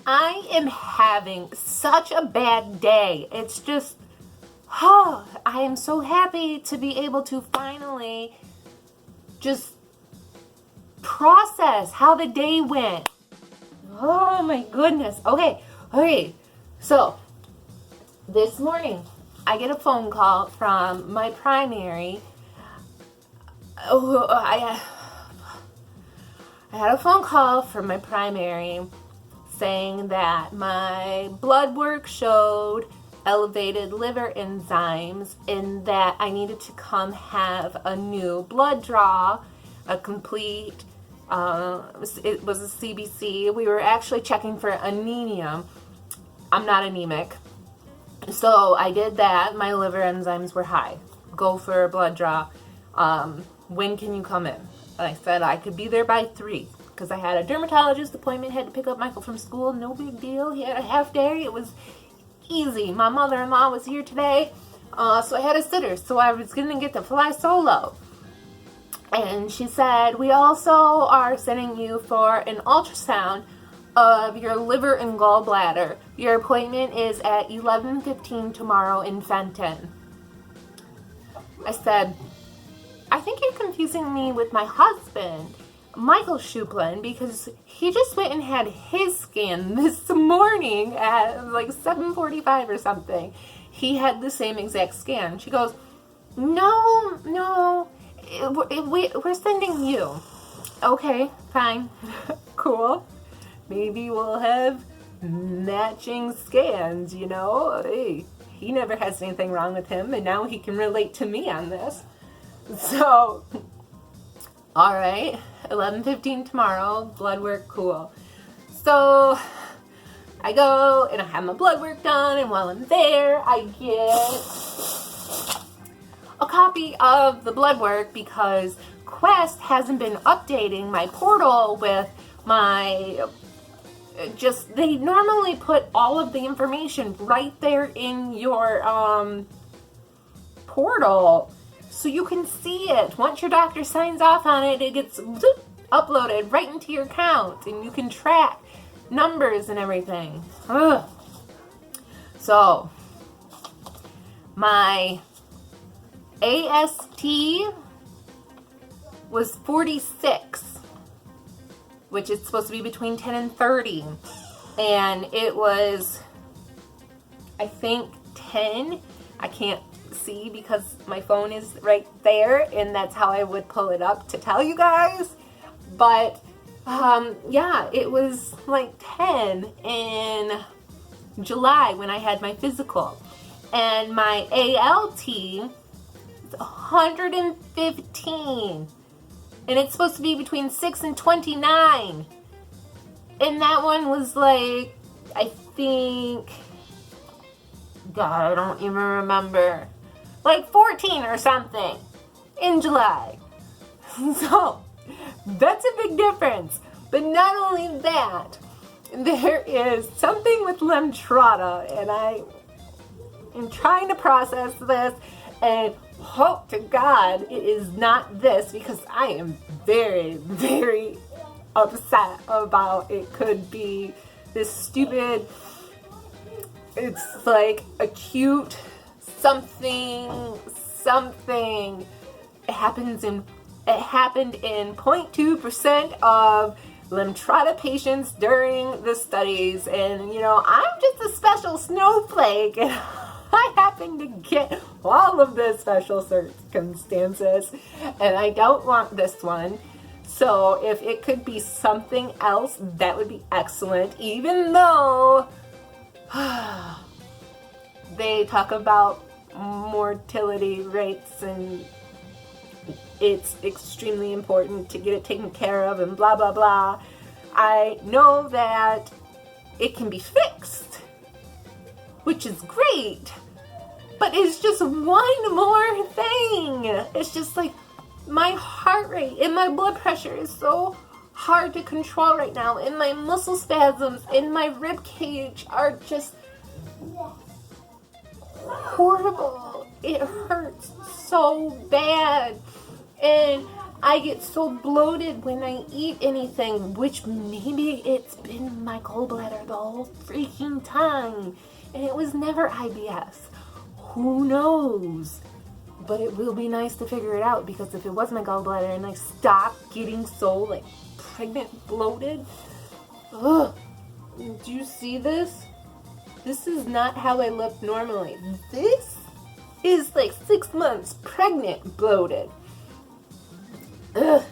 I am having such a bad day. It's just, oh, I am so happy to be able to finally just process how the day went. Oh my goodness. Okay. So, this morning, I get a phone call from my primary. I had a phone call from my primary saying that my blood work showed elevated liver enzymes and that I needed to come have a new blood draw, a complete, it was a CBC. We were actually checking for anemia. I'm not anemic. So I did that. My liver enzymes were high. Go for a blood draw. When can you come in? And I said I could be there by 3 because I had a dermatologist appointment, had to pick up Michael from school. No big deal. He had a half day. It was easy. My mother-in-law was here today, so I had a sitter. So I was going to get to fly solo. And she said, we also are sending you for an ultrasound of your liver and gallbladder. Your appointment is at 11:15 tomorrow in Fenton. I said, I think you're confusing me with my husband, Michael Schuplin, because he just went and had his scan this morning at like 7:45 or something. He had the same exact scan. She goes, no, we're sending you. Okay, fine, cool. Maybe we'll have matching scans, you know? Hey, he never has anything wrong with him, and now he can relate to me on this. So, all right, 11:15 tomorrow, blood work, cool. So, I go and I have my blood work done, and while I'm there, I get a copy of the blood work because Quest hasn't been updating my portal with my, they normally put all of the information right there in your portal so you can see it. Once your doctor signs off on it, it gets uploaded right into your account and you can track numbers and everything. Ugh. So, my AST was 46, which is supposed to be between 10 and 30. And it was, I think, 10. I can't see because my phone is right there, and that's how I would pull it up to tell you guys. But, yeah, it was like 10 in July when I had my physical. And my ALT is 115. And it's supposed to be between 6 and 29. And that one was like, I think, God, I don't even remember. Like 14 or something in July. So, that's a big difference. But not only that, there is something with LEMTRADA, and I am trying to process this and hope to God it is not this, because I am very, very upset about it could be this stupid, it's like acute something. It happened in 0.2% of LEMTRADA patients during the studies, and you know, I'm just a special snowflake, and I happen to get all of the special circumstances, and I don't want this one. So if it could be something else, that would be excellent, even though they talk about mortality rates and it's extremely important to get it taken care of and blah, blah, blah. I know that it can be fixed, which is great, but it's just one more thing. It's just like my heart rate and my blood pressure is so hard to control right now, and my muscle spasms in my rib cage are just horrible. It hurts so bad. And I get so bloated when I eat anything, which maybe it's been my gallbladder the whole freaking time. And it was never IBS. Who knows? But it will be nice to figure it out, because if it was my gallbladder and I stopped getting so like pregnant bloated, ugh. Do you see this? This is not how I look normally. This is like 6 months pregnant bloated. Ugh.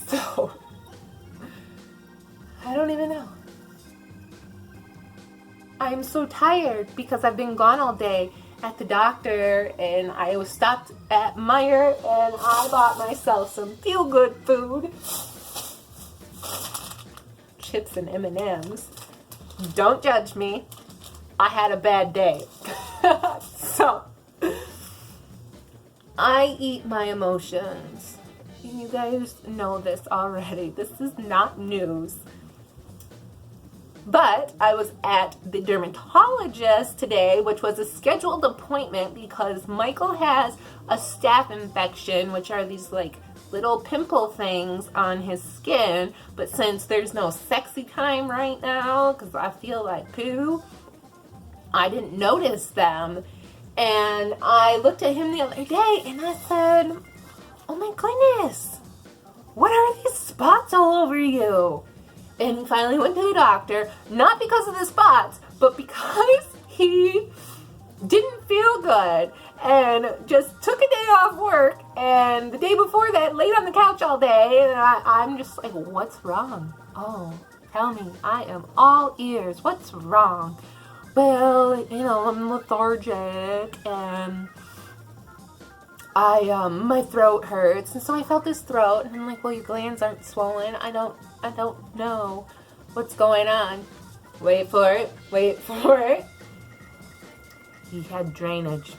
So, I don't even know. I'm so tired because I've been gone all day at the doctor, and I was stopped at Meijer, and I bought myself some feel-good food. Chips and M&Ms. Don't judge me. I had a bad day. So, I eat my emotions. You guys know this already. This is not news. But I was at the dermatologist today, which was a scheduled appointment because Michael has a staph infection, which are these like little pimple things on his skin. But since there's no sexy time right now, because I feel like poo, I didn't notice them. And I looked at him the other day and I said, oh my goodness, what are these spots all over you? And he finally went to the doctor, not because of the spots, but because he didn't feel good and just took a day off work, and the day before that laid on the couch all day, and I'm just like, what's wrong? Oh, tell me, I am all ears. What's wrong? Well, you know, I'm lethargic, and my throat hurts, and so I felt this throat, and I'm like, well, your glands aren't swollen. I don't know what's going on. Wait for it. He had drainage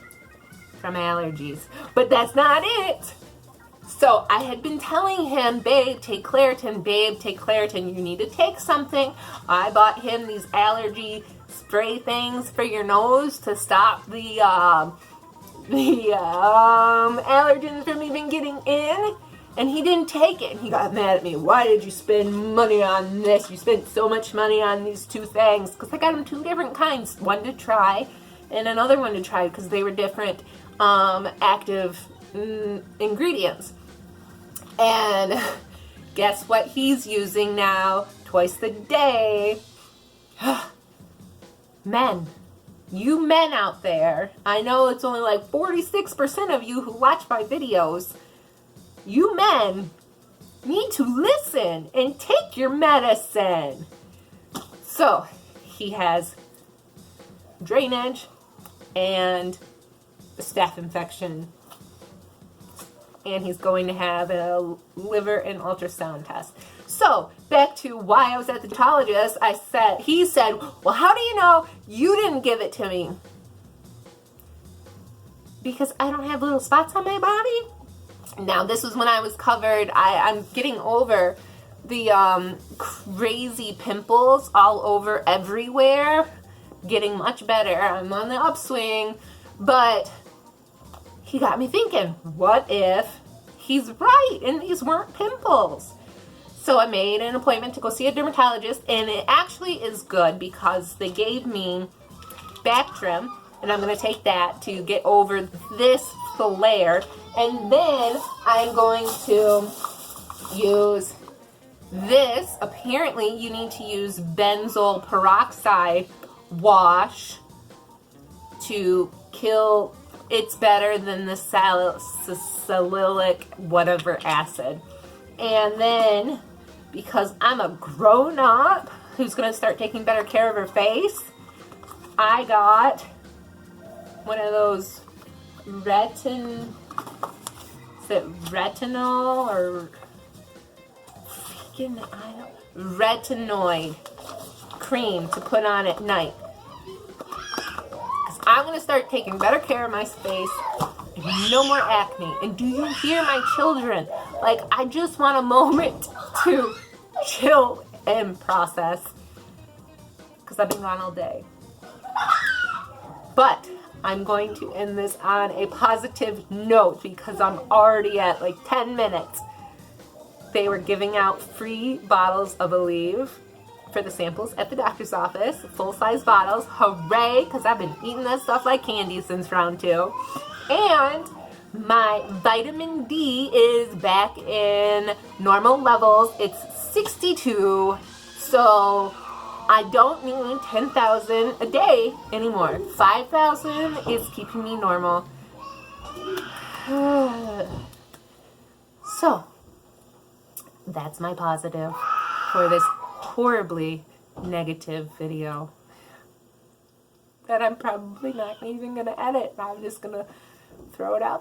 from allergies, but that's not it. So I had been telling him, babe, take Claritin, you need to take something. I bought him these allergy spray things for your nose to stop the allergens from even getting in, and he didn't take it, and he got mad at me. Why did you spend money on this? You spent so much money on these two things, because I got him two different kinds, one to try and another one to try, because they were different active ingredients. And guess what he's using now twice a day? Men. You men out there, I know it's only like 46% of you who watch my videos. You men need to listen and take your medicine. So, he has drainage and a staph infection. And he's going to have a liver and ultrasound test. So, back to why I was at the dermatologist, he said, well, how do you know you didn't give it to me? Because I don't have little spots on my body. Now, this was when I was covered. I'm getting over the crazy pimples all over everywhere. Getting much better. I'm on the upswing. But he got me thinking, what if he's right and these weren't pimples? So I made an appointment to go see a dermatologist, and it actually is good because they gave me Bactrim, and I'm going to take that to get over this flare. And then I'm going to use this. Apparently, you need to use benzoyl peroxide wash to kill. It's better than the salicylic whatever acid. And then, because I'm a grown-up who's going to start taking better care of her face, I got one of those retinol or retinoid cream to put on at night. Because I'm going to start taking better care of my face. No more acne. And do you hear my children? Like, I just want a moment to chill and process. Because I've been gone all day. But I'm going to end this on a positive note because I'm already at like 10 minutes. They were giving out free bottles of Aleve for the samples at the doctor's office, full-size bottles. Hooray, because I've been eating that stuff like candy since round 2. And my vitamin D is back in normal levels. It's 62, so I don't need 10,000 a day anymore. 5,000 is keeping me normal. So, that's my positive for this horribly negative video that I'm probably not even going to edit. I'm just going to throw it out